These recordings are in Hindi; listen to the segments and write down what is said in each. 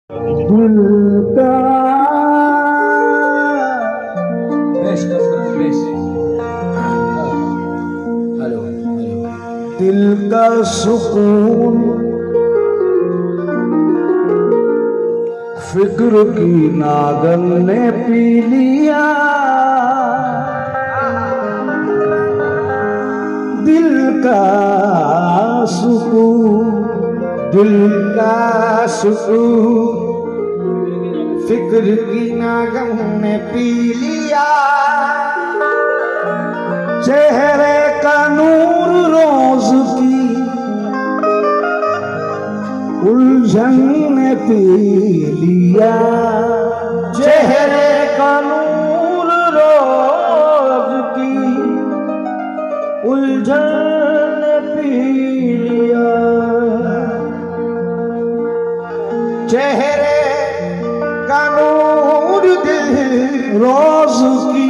दिल का दिल का सुकून फिक्र की नागन ने पी लिया। दिल का सुकून, दिल का सुकून फिक्र की नागन ने पी लिया। चेहरे का नूर रोज की उलझन ने पी लिया। चेहरे का नूर रोज की उलझन ने पी लिया। चेहरे का नूर दिल रोज की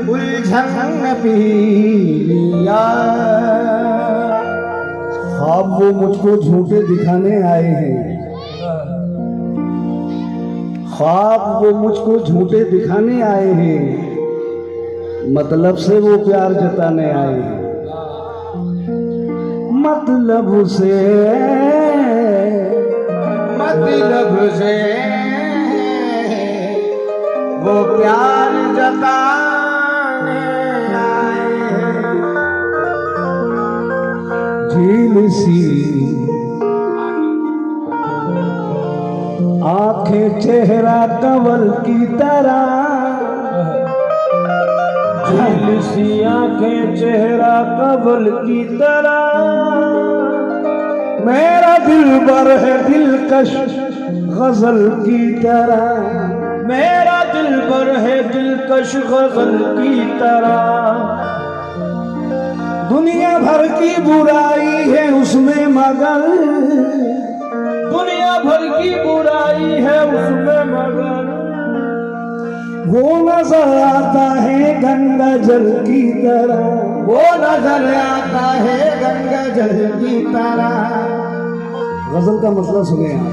उलझन पी लिया। ख्वाब वो मुझको झूठे दिखाने आए हैं, ख्वाब वो मुझको झूठे दिखाने आए हैं, मतलब से वो प्यार जताने आए हैं। मतलब से वो प्यार जताने आए हैं। झील सी आंखें चेहरा कवल की तरह, झील सी आंखें चेहरा कवल की तरह। मेरा दिल बर है दिलकश गजल की तरह। मेरा दिल बर है दिलकश गजल की तरह। दुनिया भर की बुराई है उसमें मगर, दुनिया भर की बुराई है उसमें मगर वो नजर आता है गंगा जल की तरह। वो नजर आता है गंगा जल की तरह। गजल का मतलब सुने आप,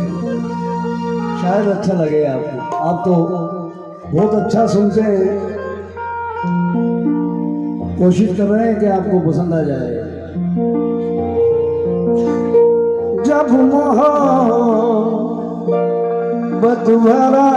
शायद अच्छा लगे आपको। आप तो बहुत अच्छा सुनते हैं, कोशिश कर रहे हैं कि आपको पसंद आ जाए। जब मोहब्बत भरा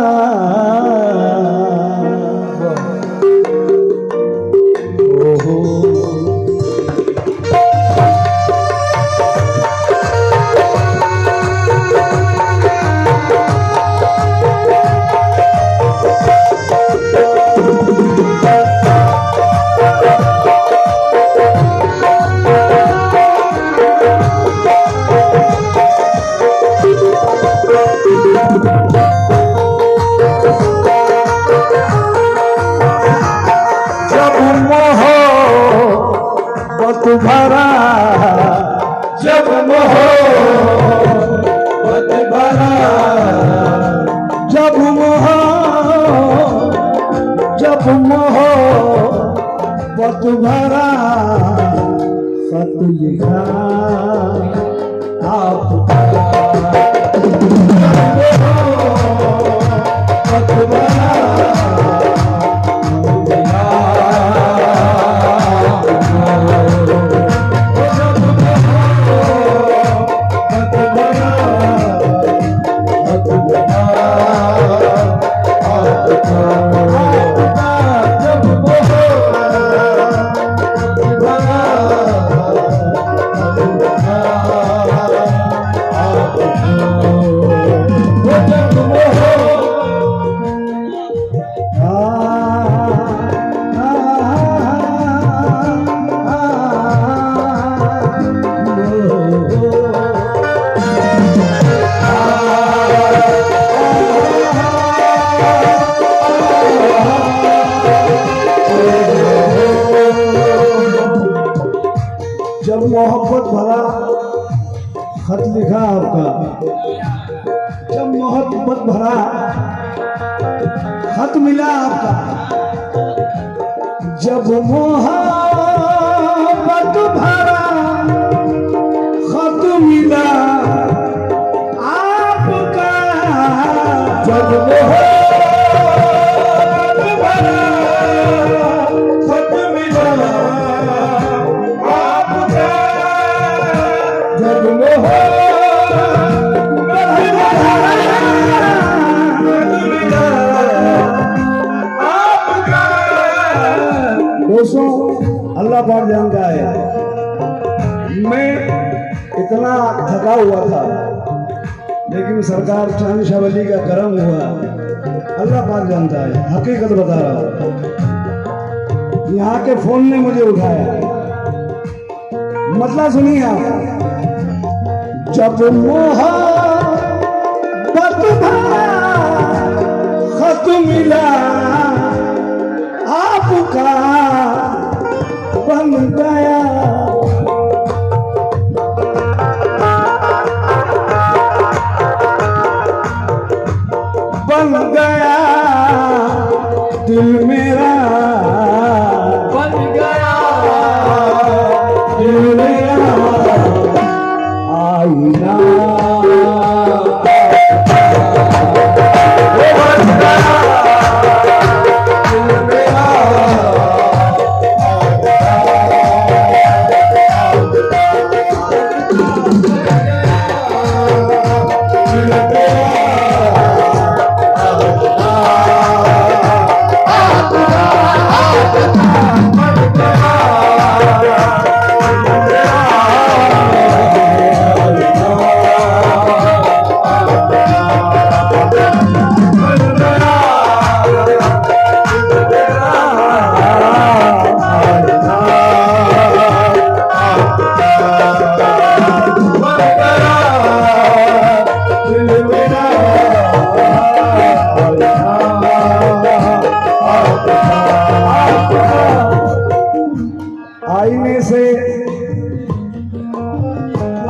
भरा, जब मोहब्बत भरा, जब मोहब्बत भरा खत लिखा आपका। खत भरा मोहब्बत भरा खत लिखा आपका। जब मोहब्बत भरा खत मिला आपका। जब मोहब्बत भरा खत मिला जब मोहब्बत भरा खत मिला आपका, जब मोहब्बत भरा खत मिला आपका। दोस्तों, अल्लाह पाक जानता है, मैं इतना थका हुआ था, लेकिन सरकार शहंशाह वली का करम हुआ। अल्लाह पाक जानता है, हकीकत बता रहा हूँ। यहाँ के फोन ने मुझे उठाया। मतलब सुनिए आप, जब मोहब्बत भरा खत मिला आपका, बन गया बन गया दिल मेरा, बन गया दिल मेरा आईना, बन गया दिल मेरा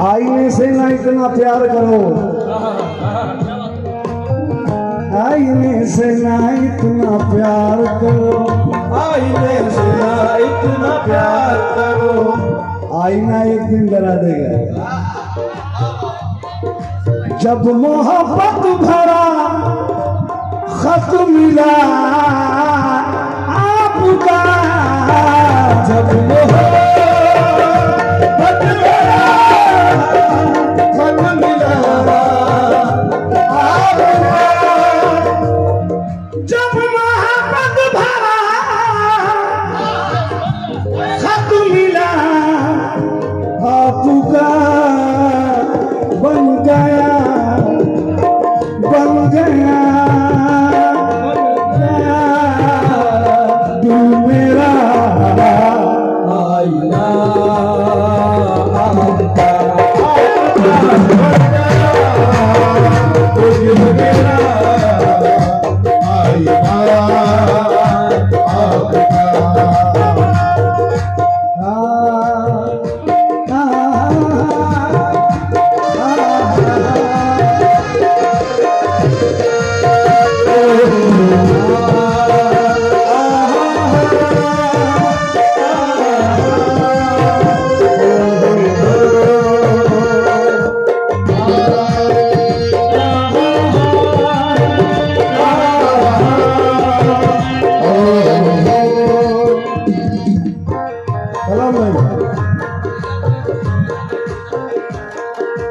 आईने से ना इतना प्यार करो, आईने से ना इतना प्यार करो, आईने से ना इतना प्यार करो, आईना एक दिन डरा देगा। जब मोहब्बत भरा खत मिला आपका, जब मोहब्बत भरा खत मिला आपका, जब मोहब्बत भरा खत मिला आपका, बन गया बन गया दिल मेरा आईना आपका, दिल मेरा आईना आपका।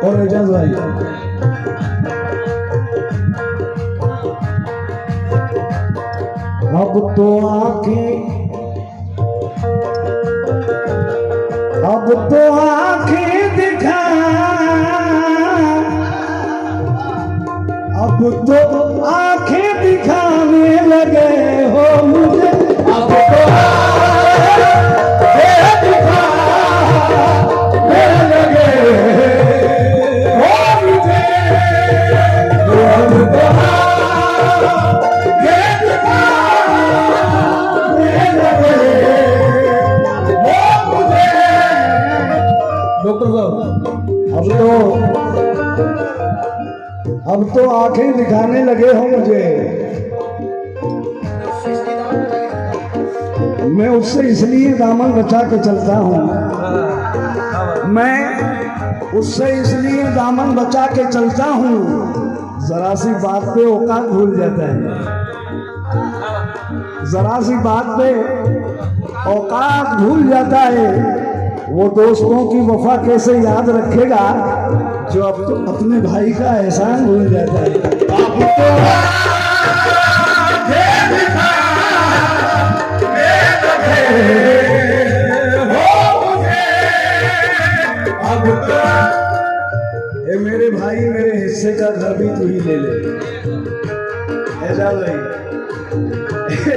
और एजाज भाई, अब तो आंखें दिखा, अब तो आंखें दिखाने लगे हो मुझे, अब तो आंखें दिखाने लगे हो मुझे, अब तो आंखें दिखाने लगे हो मुझे। डॉक्टर साहब, अब तो आंखें दिखाने लगे हो मुझे, मैं उससे इसलिए दामन बचा के चलता हूँ, मैं उससे इसलिए दामन बचा के चलता हूँ, जरा सी बात पे औकात भूल जाता है, जरा सी बात पे औकात भूल जाता है। वो दोस्तों की वफा कैसे याद रखेगा जो अब तो अपने भाई का एहसान भूल जाता है। ए मेरे भाई, मेरे हिस्से का घर भी तू ही ले ले। ऐसा भाई,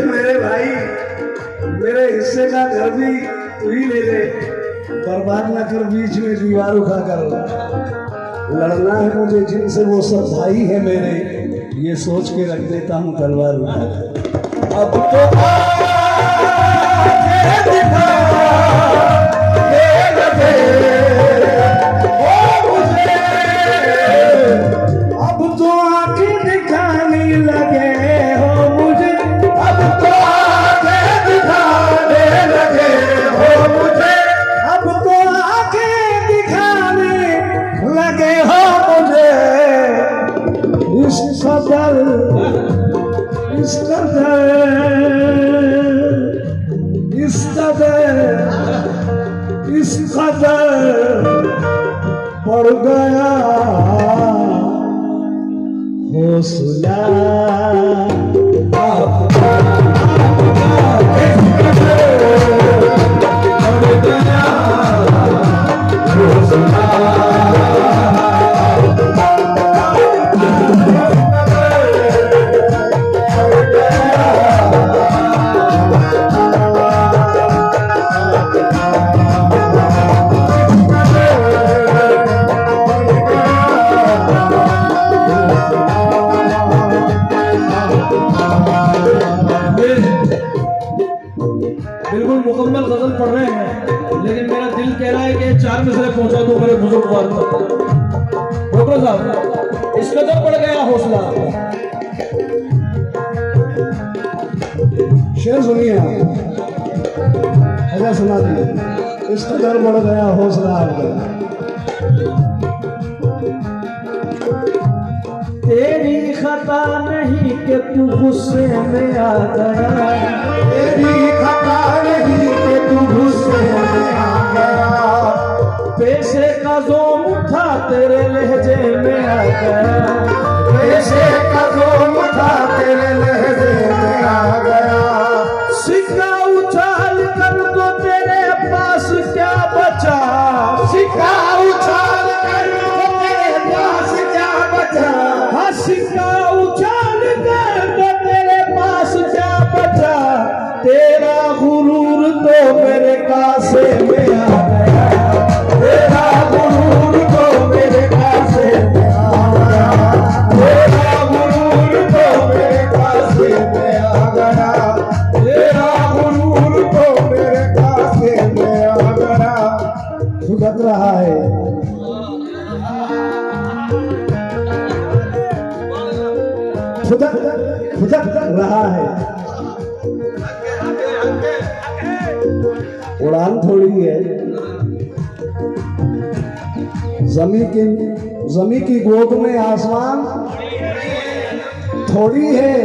मेरे भाई, मेरे हिस्से का घर भी तू ही ले ले। बर्बाद न कर बीच में दीवार उठा कर। लड़ना है मुझे जिनसे वो सब भाई है मेरे, ये सोच के रख देता हूँ तलवार उठा कर। अब तो आंखें दिखाने लगे हो मुझे, अब तो आंखें दिखाने लगे हो मुझे, अब तो आंखें दिखाने लगे हो मुझे। इस कदर, इस कदर, इस कदर, इस कदर पड़ गया हौसला। बिल्कुल मुकम्मल गजल पढ़ रहे हैं, लेकिन मेरा दिल कह रहा है कि 4 मिसरे पहुंचा दो मेरे बुजुर्गवार तक। डॉक्टर साहब, इस कदर बढ़ गया हौसला। शेर सुनिए, ऐसा सुना दिए। इस कदर बढ़ गया हौसला आपका। तेरी खता नहीं कि तू गुस्से में आ गया, तेरी खता नहीं कि तू गुस्से में आ गया। पैसे का जोम था तेरे लहजे में आ गया, पैसे का जोम था तेरे लहजे में आ गया। सिक्का उछाल कर तो तेरे पास क्या बचा, सिक्का उछाल कर तो तेरे पास क्या बचा। हाँ सिक्का उछाल कर तो तेरे पास क्या बचा। तेरा गुरूर तो मेरे कासे में आ गया, तेरा गुरूर तो मेरे कासे में आ गया। तेरा गुरूर तो मेरे कासे में आ गया। तेरा गुरूर तो मेरे कासे में आ गया। फुदक रहा है, फुदक रहा है। उड़ान थोड़ी है, जमी की गोद में आसमान थोड़ी है।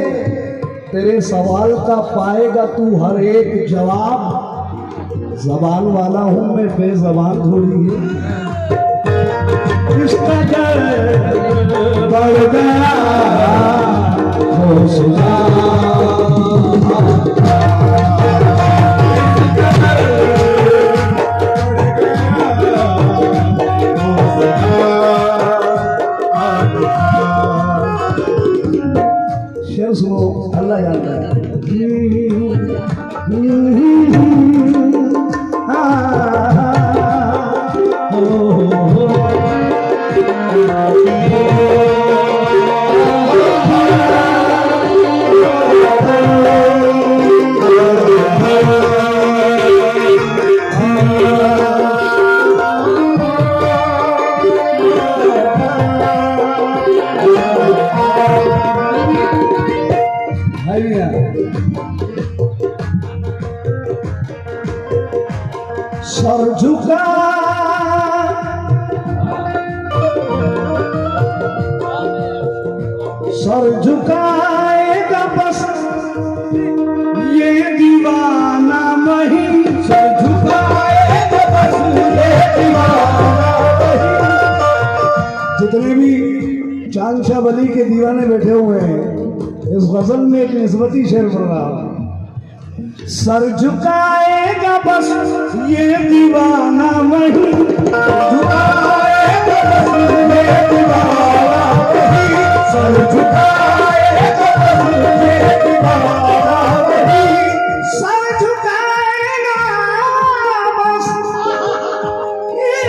तेरे सवाल का पाएगा तू हर एक जवाब। जबान वाला हूं मैं, बेजबान थोड़ी है। इसका बढ़ गया हौसला। शेर सुनो, अल्लाह जानता है। सर झुका सर झुकाएगा बस ये दीवाना नहीं, सर झुकाएगा बस ये दीवाना नहीं। जितने भी चांदशाह वली के दीवाने बैठे हुए हैं, इस गजल में एक निस्बती शेर पढ़ रहा हूं। सर झुकाएगा बस ये दीवाना नहीं, झुकाएगा बस ये दीवाना नहीं, सर झुकाएगा बस ये दीवाना नहीं, सर झुकाएगा बस ये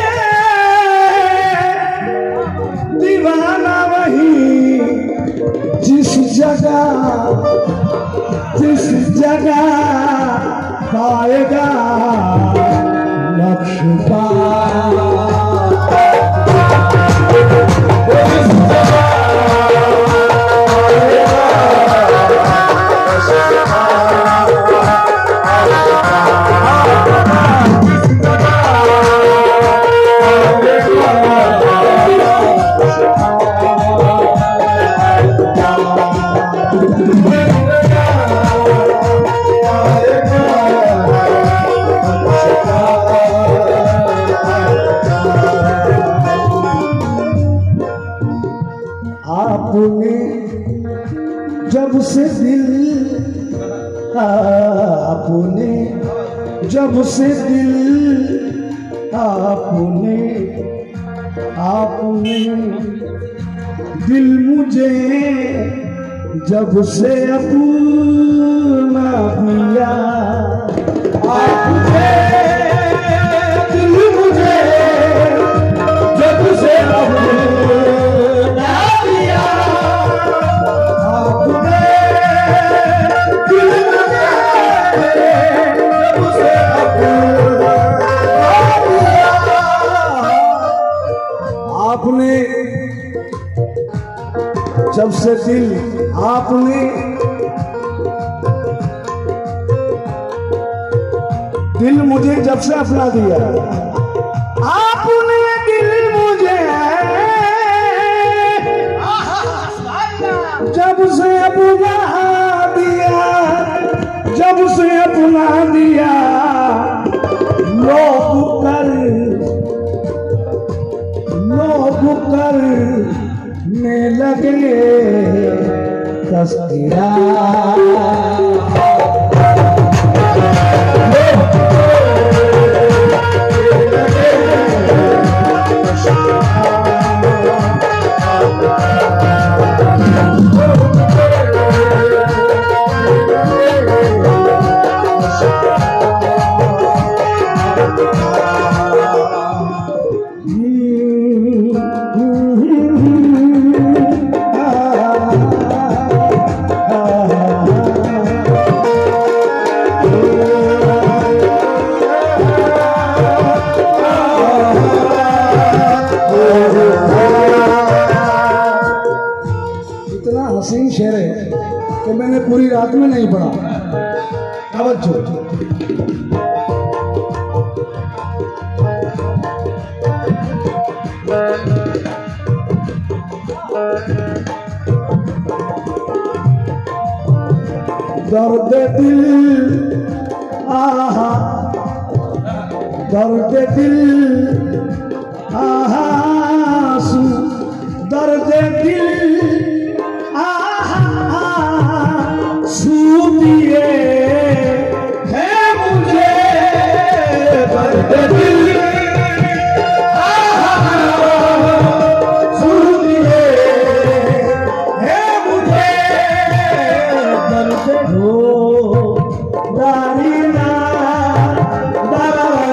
दीवाना वही जिस जगह पाएगा लक्ष्य आपने जब से दिल, आपने जब से दिल, आपने दिल मुझे जब से अपना दिया, आपने दिल मुझे जब से अपना आपने जब से दिल, आपने दिल मुझे जब से अपना दिया, आपने दिल मुझे जब से अपना दिया, जब से अपना दिया, लोग करने लगे तस्करा, हसीन शेर है कि मैंने पूरी रात में नहीं पढ़ा। तवज्जो, दर्द दिल, आहा दर्द दिल, आहा दर्द दिल, सूदिए है मुझे दर्द दिल, सूदिए है मुझे दर्द हो दारी ना दारी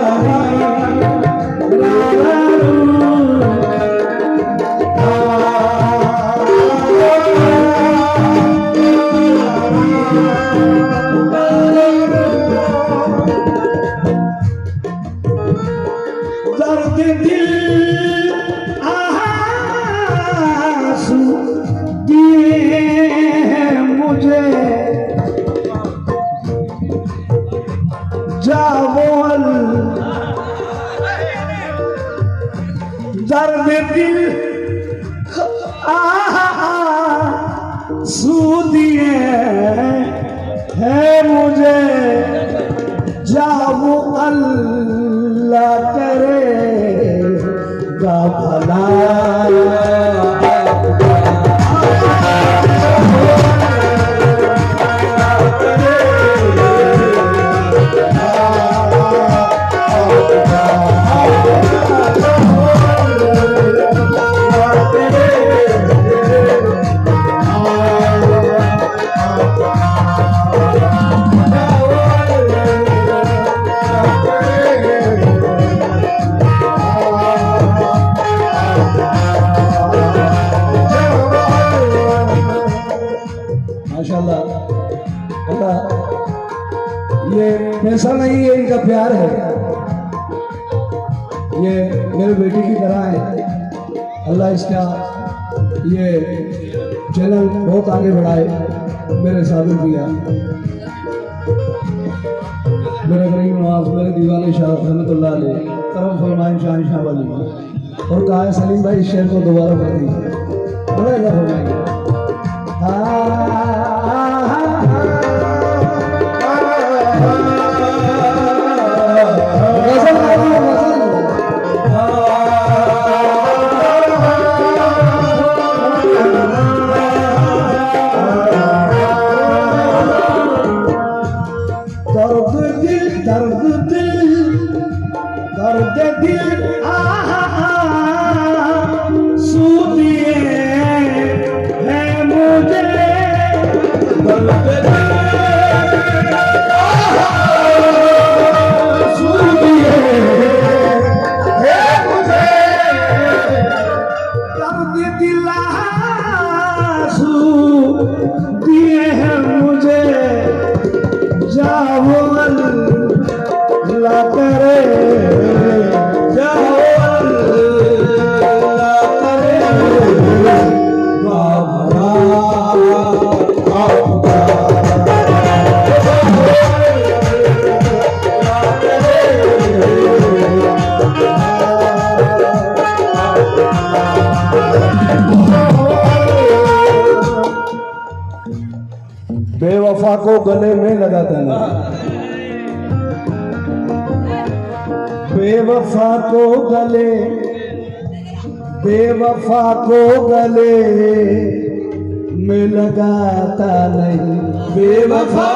पैसा नहीं है, इनका प्यार है। ये मेरे बेटी की तरह है। अल्लाह इसका ये चैनल बहुत आगे बढ़ाए। मेरे साबिर किया, मेरे गरीब नवाज, मेरे दीवाने शाह रहमतुल्लाह अलैह करम फरमाए शाह वाली। और कहा है सलीम भाई इस शेर को दोबारा पढ़ दीजिए, बड़ा ऐसा फरमाएंगे। बेवफा को गले में लगाता नहीं, बेवफा को गले, बेवफा को गले में लगाता नहीं, बेवफा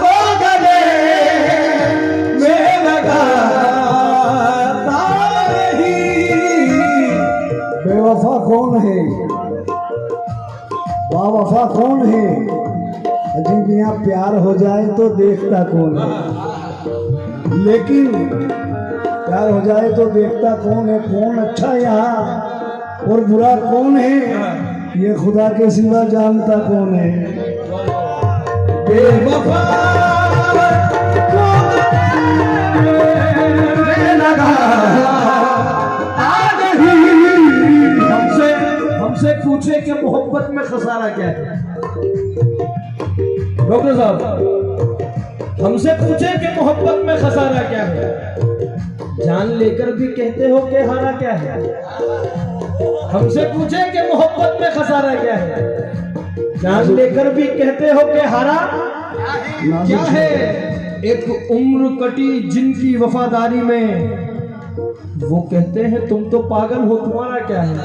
को गले में लगाता नहीं। बेवफा कौन है, बावफा कौन है? अजीब, यहाँ प्यार हो जाए तो देखता कौन है, लेकिन प्यार हो जाए तो देखता कौन है? कौन अच्छा यहाँ और बुरा कौन है, ये खुदा के सिवा जानता कौन है? बेवफा हमसे पूछे कि मोहब्बत में खसारा क्या है। डॉक्टर साहब, हमसे पूछे कि मोहब्बत में खसारा क्या है, जान लेकर भी कहते हो कि हारा क्या है। हमसे पूछे कि मोहब्बत में खसारा क्या है, जान लेकर भी कहते हो कि हारा क्या है। एक उम्र कटी जिनकी वफादारी में, वो कहते हैं तुम तो पागल हो, तुम्हारा क्या है।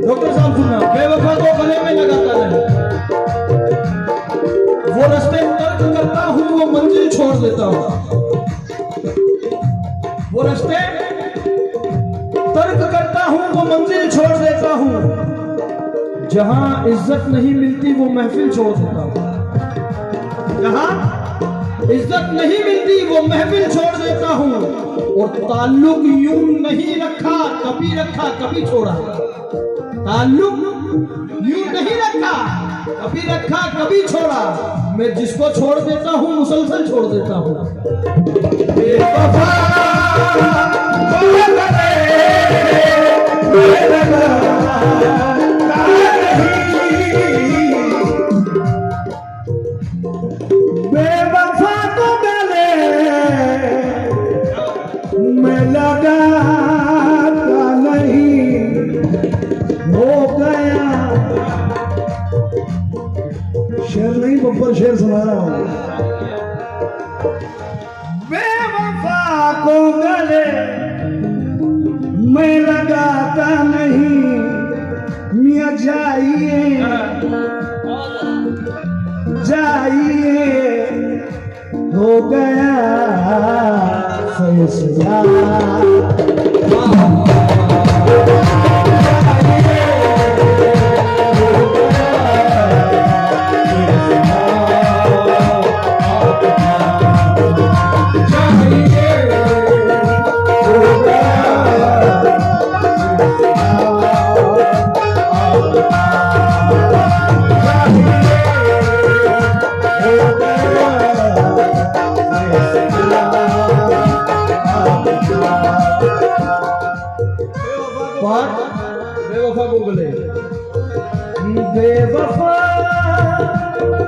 डॉक्टर साहब सुनना, बेवफा को गले में लगाता नहीं, वो रास्ते तर्क करता हूँ, वो मंजिल छोड़ देता हूँ। वो रास्ते तर्क करता हूँ, वो मंजिल छोड़ देता हूँ। जहां इज्जत नहीं मिलती वो महफिल छोड़ देता हूँ। जहां इज्जत नहीं मिलती वो महफिल छोड़ देता हूँ। और ताल्लुक यूं नहीं रखा, कभी रखा कभी छोड़ा। ताल्लुक यूं नहीं रखा, कभी रखा कभी छोड़ा। मैं जिसको छोड़ देता हूँ मुसलसल छोड़ देता हूँ। लगाता नहीं हो गया। शेर नहीं बब्बर शेर सुना रहा हूं। बेवफा को गले मैं लगाता नहीं, मियां जाइए जाइए हो गया फैसला। बेवफा को गले, बेवफा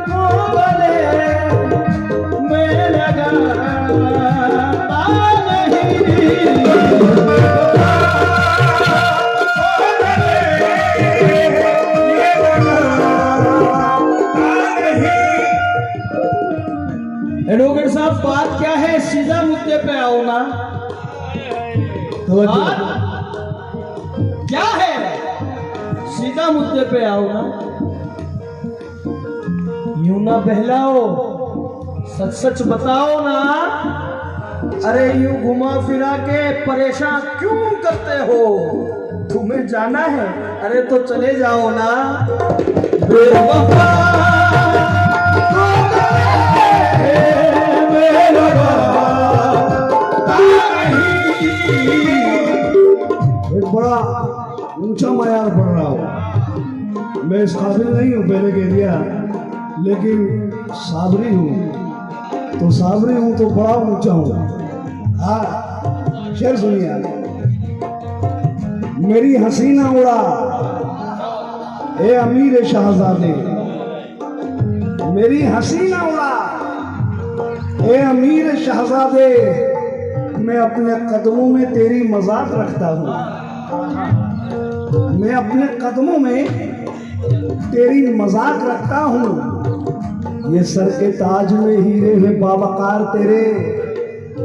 को गले मैं लगाता नहीं। एडवोकेट साहब बात क्या है, सीधा मुद्दे पे आओ ना। बात क्या है, सीधा मुद्दे पे आओ ना। यूं ना बहलाओ, सच सच बताओ ना। अरे यूं घुमा फिरा के परेशान क्यों करते हो? तुम्हें जाना है, अरे तो चले जाओ ना। बेवफा को गले मैं लगाता नहीं। एक बड़ा ऊंचा मयार पड़ रहा हूं। मैं इस काबिल नहीं हूं पहले कह दिया, लेकिन साबरी हूं। तो साबरी हूं तो बड़ा ऊंचा हूं। हाँ, शेर सुनिए। मेरी हसीना उड़ा ए अमीर शहजादे, मेरी हसीना उड़ा ए अमीर शहजादे, मैं अपने कदमों में तेरी मजाक रखता हूं। मैं अपने कदमों में तेरी मजाक रखता हूं। ये सर के ताज में हीरे हैं बावकार तेरे,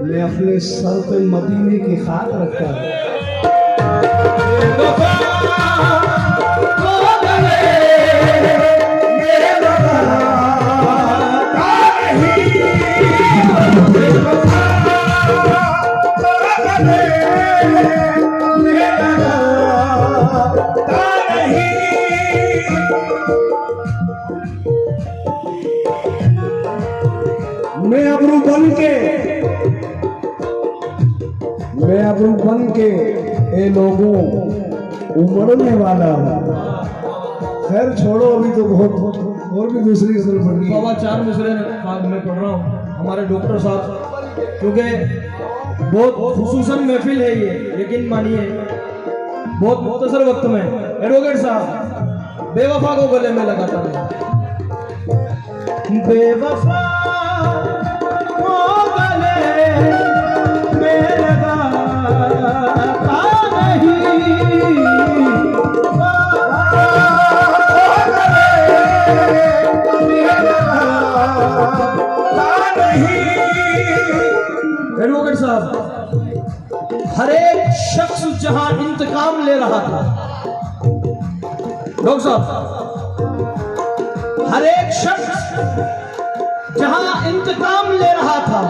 मैं अपने सर पे मदीने की खाक रखता हूं। मैं अबरू बन के ए लोगों उमड़ने वाला हूँ। खैर छोड़ो, अभी तो बहुत और भी दूसरी गजल पढ़नी है। बाबा 4 मिसरे में पढ़ रहा हूँ हमारे डॉक्टर साहब, क्योंकि बहुत खुसूसन महफिल है ये, यकीन मानिए बहुत मुख्तसर वक्त में। एडवोकेट साहब, बेवफा को गले में लगाता हूँ। बेवफा को गले में लगाता नहीं। एडवोकेट साहब, हर एक शख्स जहां इंतकाम ले रहा था, डॉक्टर साहब, हर एक शख्स जहां इंतकाम ले रहा था,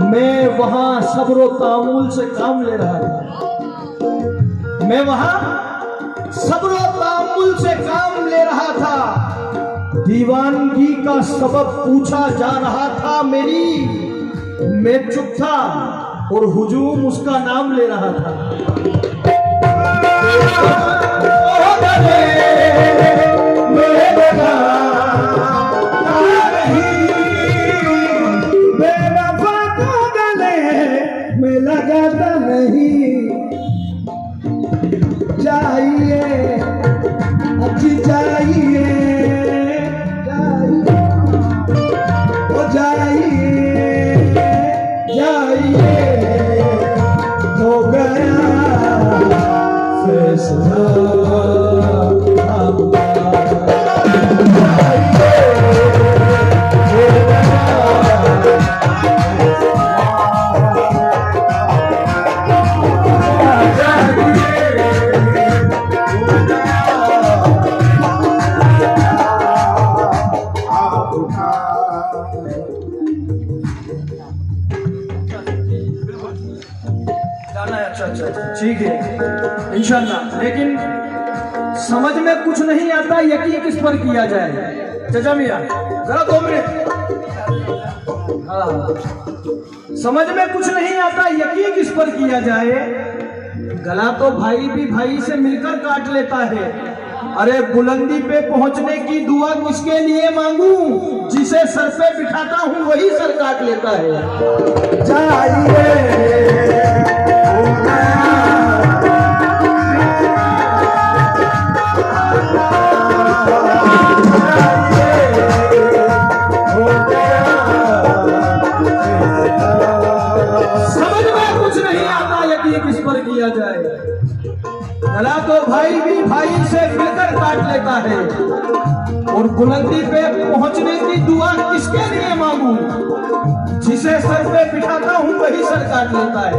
मैं वहां सब्र व तामुल से काम ले रहा था। मैं वहां सब्र व तामुल से काम ले रहा था। दीवानगी का सबब पूछा जा रहा था मेरी, मैं चुप था और हुजूम उसका नाम ले रहा था। बेवफा को गले में लगाता नहीं, जाइए अच्छी जाइए जाइए जाइए जाना है। अच्छा, ठीक है इंशाल्लाह। लेकिन समझ में कुछ नहीं आता, यकीन किस पर किया जाए? चाचा मियां जरा 2 मिनट। हाँ, समझ में कुछ नहीं आता, यकीन किस पर किया जाए? गला तो भाई भी भाई से मिलकर काट लेता है। अरे बुलंदी पे पहुंचने की दुआ किसके लिए मांगूं? जिसे सर पे बिठाता हूं वही सर काट लेता है। समझ में कुछ नहीं आता, यकीन किस पर किया जाए? गला तो भाई भी भाई से मिलकर काट लेता है, और बुलंदी पे पहुंचने की दुआ किसके लिए मांगूं? जिसे सर पे बिठाता हूं वही सर काट लेता है।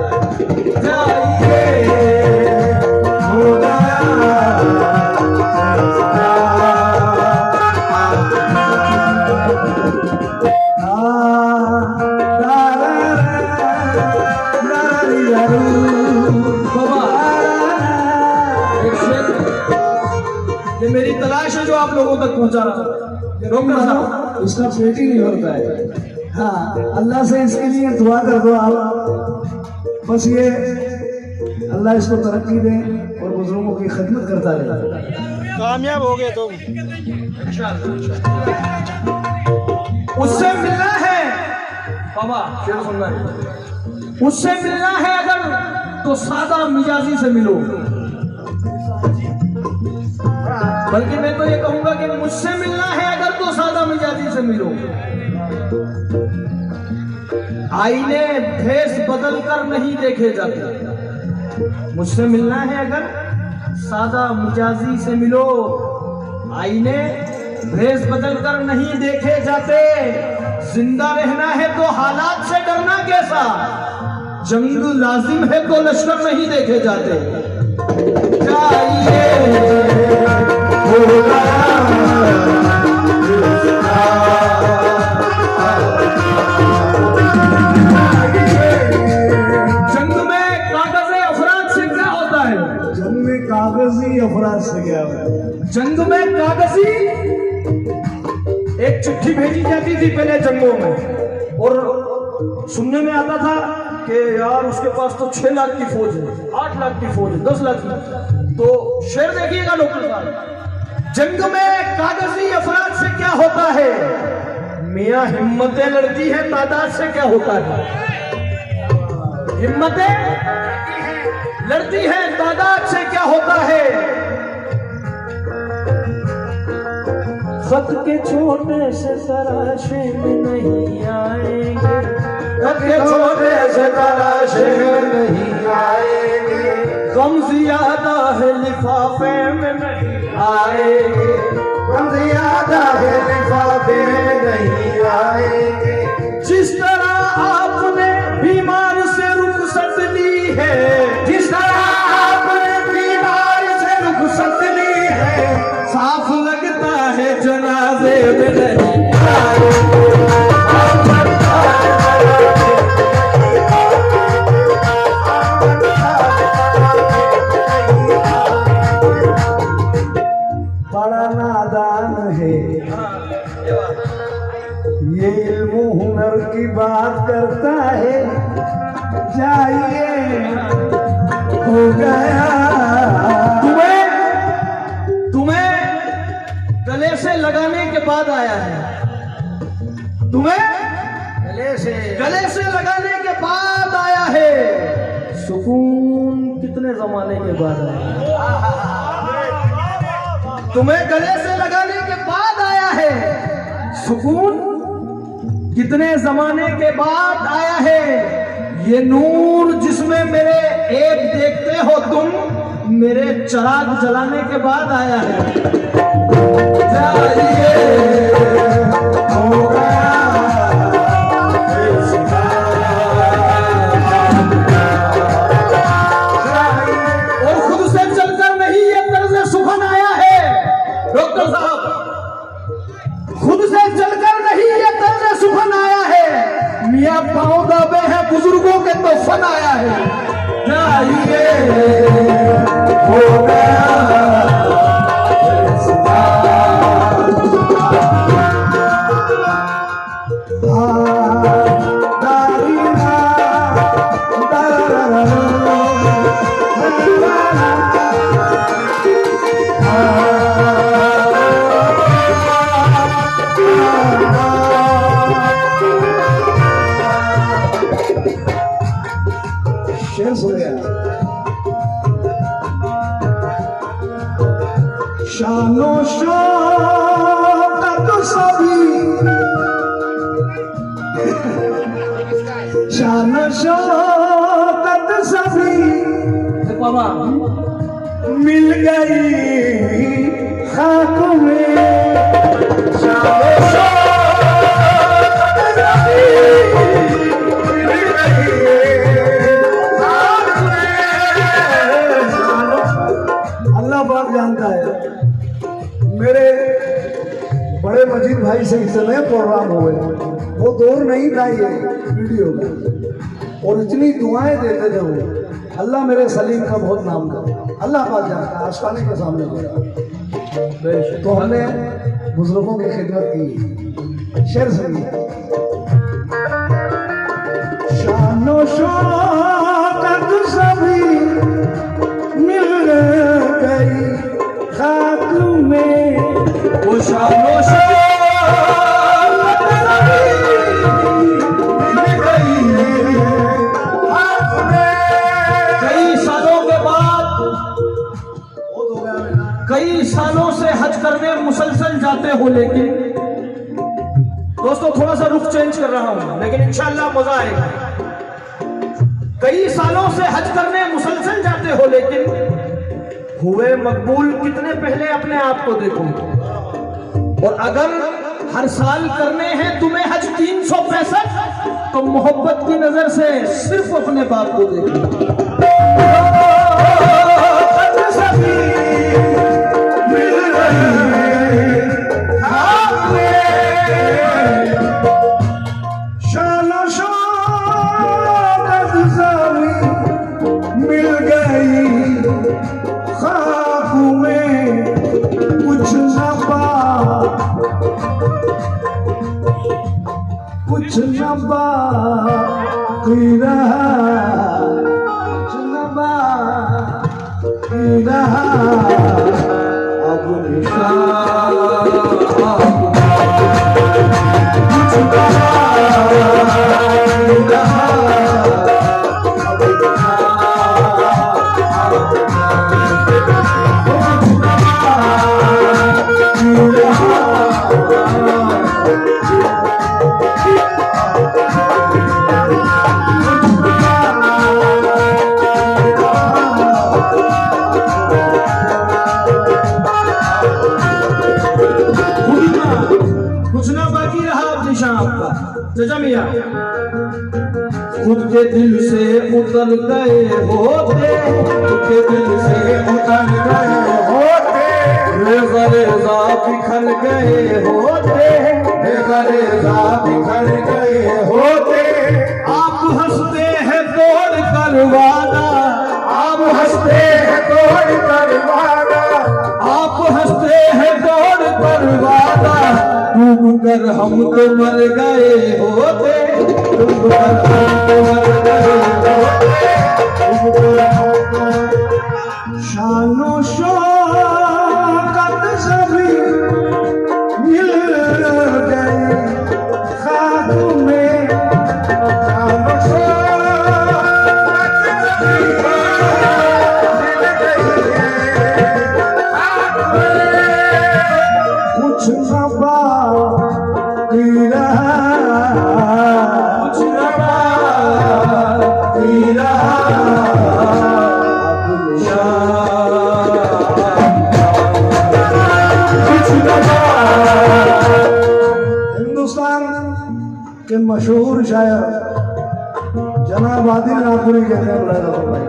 जाइए हो गया। ये मेरी तलाश है जो आप लोगों तक पहुंचा रहा हूं। डॉक्टर साहब, उसका पेट ही नहीं भरता है। हाँ, अल्लाह से इसके लिए दुआ कर दो आप। बस ये अल्लाह इसको तरक्की दे और बुजुर्गों की खिदमत करता रहे। कामयाब हो गए तुम। उससे मिलना है बाबा, शेर सुनना है। उससे मिलना है अगर तो सादा मिजाजी से मिलो, बल्कि मैं तो ये कहूंगा कि मुझसे मिलना है अगर तो सादा मिजाजी से मिलो। आईने भेष बदल कर नहीं देखे जाते। मुझसे मिलना है अगर सादा मिजाजी से मिलो। आईने भेष बदल कर नहीं देखे जाते। जिंदा रहना है तो हालात से डरना कैसा? जंग लाजिम है तो लश्कर नहीं देखे जाते। जंग में कागज़े अफराद से क्या होता है? जंग में कागजी अफराद से क्या होता है? जंग में कागजी एक चिट्ठी भेजी जाती थी पहले जंगों में, और सुनने में आता था कि यार उसके पास तो 6 लाख की फौज है, 8 लाख की फौज है, 10 लाख की। तो शेर देखिएगा डॉक्टर साहब, जंग में कागजी अफराद से क्या होता है? मियां हिम्मतें लड़ती है, तादाद से क्या होता है? हिम्मतें लड़ती है, तादाद से क्या होता है? खत के छोटे से तराशे में नहीं आएंगे, खत के छोटे से तराशे में नहीं आएंगे। गम ज्यादा है लिफाफे में नहीं आएंगे, गम ज्यादा है लिफाफे में नहीं आएंगे। जिस तरह आपने बीमार से रुखसत ली है, जिस तरह आपने बीमार से रुखसत ली है, साफ लगता है जनाजे में नहीं आएंगे। बड़ा नादान है ये, इल्म हुनर की बात करता है। जाइए हो गया। तुम्हें गले से लगाने के बाद आया है, तुम्हें गले से लगाने के बाद आया है। सुकून कितने जमाने के बाद आया है? तुम्हें गले से लगाने के बाद आया है। सुकून कितने जमाने के बाद आया है। ये नूर जिसमें मेरे ऐब देखते हो तुम, मेरे चिराग जलाने के बाद आया है। और खुद से चलकर नहीं ये तर्ज़े सुखन आया है। डॉक्टर साहब, खुद से चलकर नहीं ये तर्ज़े सुखन आया है। मियाँ पाँव दबे हैं बुजुर्गों के तो फन आया है। शेर हो गया। शानो शौकत सभी, शानो शौकत सभी बाबा मिल गई खाक में। शानो शौकत सभी मिल गई खाक में। अल्लाह पाक जानता है, मेरे बड़े मजीद भाई से इतने प्रोग्राम हुए, वो दौर नहीं था ये वीडियो का, और इतनी दुआएं देते थे वो। अल्लाह मेरे सलीम का बहुत नाम करे, अल्लाह पाक जानता है, आशकाने के सामने बोला। तो हमने बुजुर्गों की खिदमत की। शेर सुनिए। शानो शौकत सभी मिल गई खाक में। वो शानो शौकत सभी मिल गई खाक में। कई सालों के बाद, बहुत हो गया बेटा। कई सालों से हज करने मुसलसल जाते हो, लेकिन दोस्तों थोड़ा सा रुख चेंज कर रहा हूं, लेकिन इंशाअल्लाह मजा आएगा। कई सालों से हज करने मुसलसल जाते हो, लेकिन हुए मकबूल कितने पहले अपने आप को देखो। और अगर हर साल करने हैं तुम्हें हज 365, तो मोहब्बत की नजर से सिर्फ अपने बाप को देखो। शानो शौकत सभी मिल गई खाक में। कुछ न बाकी रहा, कुछ न बाकी रहा। अब निशान कुछ न बाकी रहा। अब कुछ ना बाकी रहा अब निशान आपका। जजमिया खुद के दिल से उतर गए होते, खुद के दिल से उतर गए होते, रेज़ा रेज़ा बिखर गए होते, रेज़ा रेज़ा बिखर गए होते। आप हंसते हैं तोड़ कर वादा, आप हंसते हैं तोड़ कर वादा, आप हंसते हैं तोड़ कर वादा। डूब कर हम तो मर गए होते, डूब कर हम तो मर गए होते, डूब कर हम तो। शानो शौकत सभी मिल गई खाक में। शानो शौकत सभी मिल गई खाक में। कुछ न बाकी रहा, कुछ न बाकी रहा। अब कुछ न हिंदुस्तान के मशहूर शायर जनाब आदिल नागपुरी कहते हैं बुलाए भाई।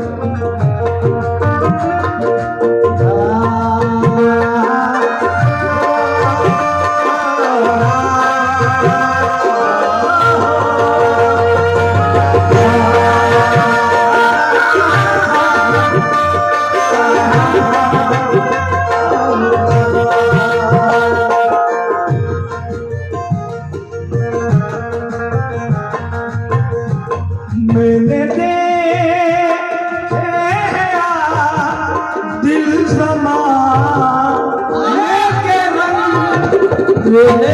मैंने देखे मैंने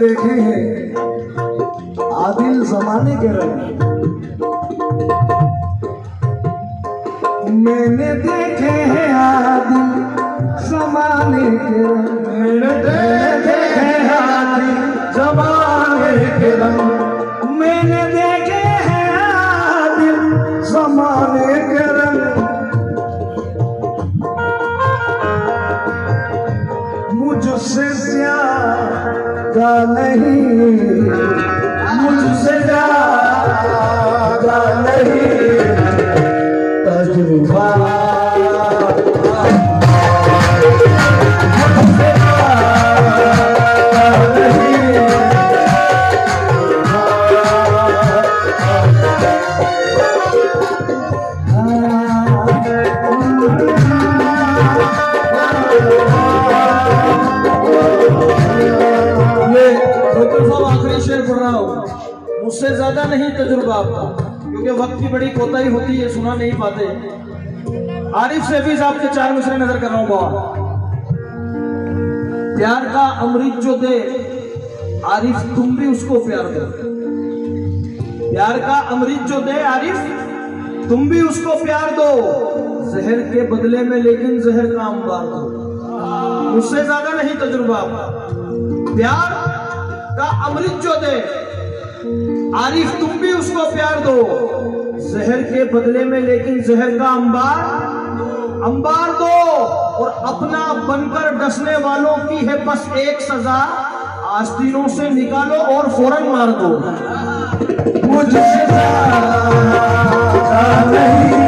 देखे हैं आदिल जमाने के रंग, मैंने देखे हैं आदिल जमाने के रंग, मैंने देखे हैं आदिल जमाने के रंग, मैंने देखे हैं आदिल जमाने के रंग। मुझसे ज्यादा नहीं, मुझसे ज्यादा नहीं तजुर्बा, मुझसे ज्यादा नहीं आखिरी शेर पढ़ रहा हूं। मुझसे ज्यादा नहीं तजुर्बा आपका, क्योंकि वक्त की बड़ी कोताही होती है, सुना नहीं पाते। आरिफ सैफी साहब के 4 मिसरे नजर कर रहा हूं। बाबा, प्यार का अमृत जो दे आरिफ तुम भी उसको प्यार दो। प्यार का अमृत जो दे आरिफ तुम भी उसको प्यार दो, जहर के बदले में लेकिन जहर का अंबार दो। मुझसे ज्यादा नहीं तजुर्बा आपका, प्यार का अमृत जो दे आरिफ तुम भी उसको प्यार दो, जहर के बदले में लेकिन जहर का अंबार दो। और अपना बनकर डसने वालों की है बस एक सजा, आस्तीनों से निकालो और फौरन मार दो। मुझसे ज्यादा नहीं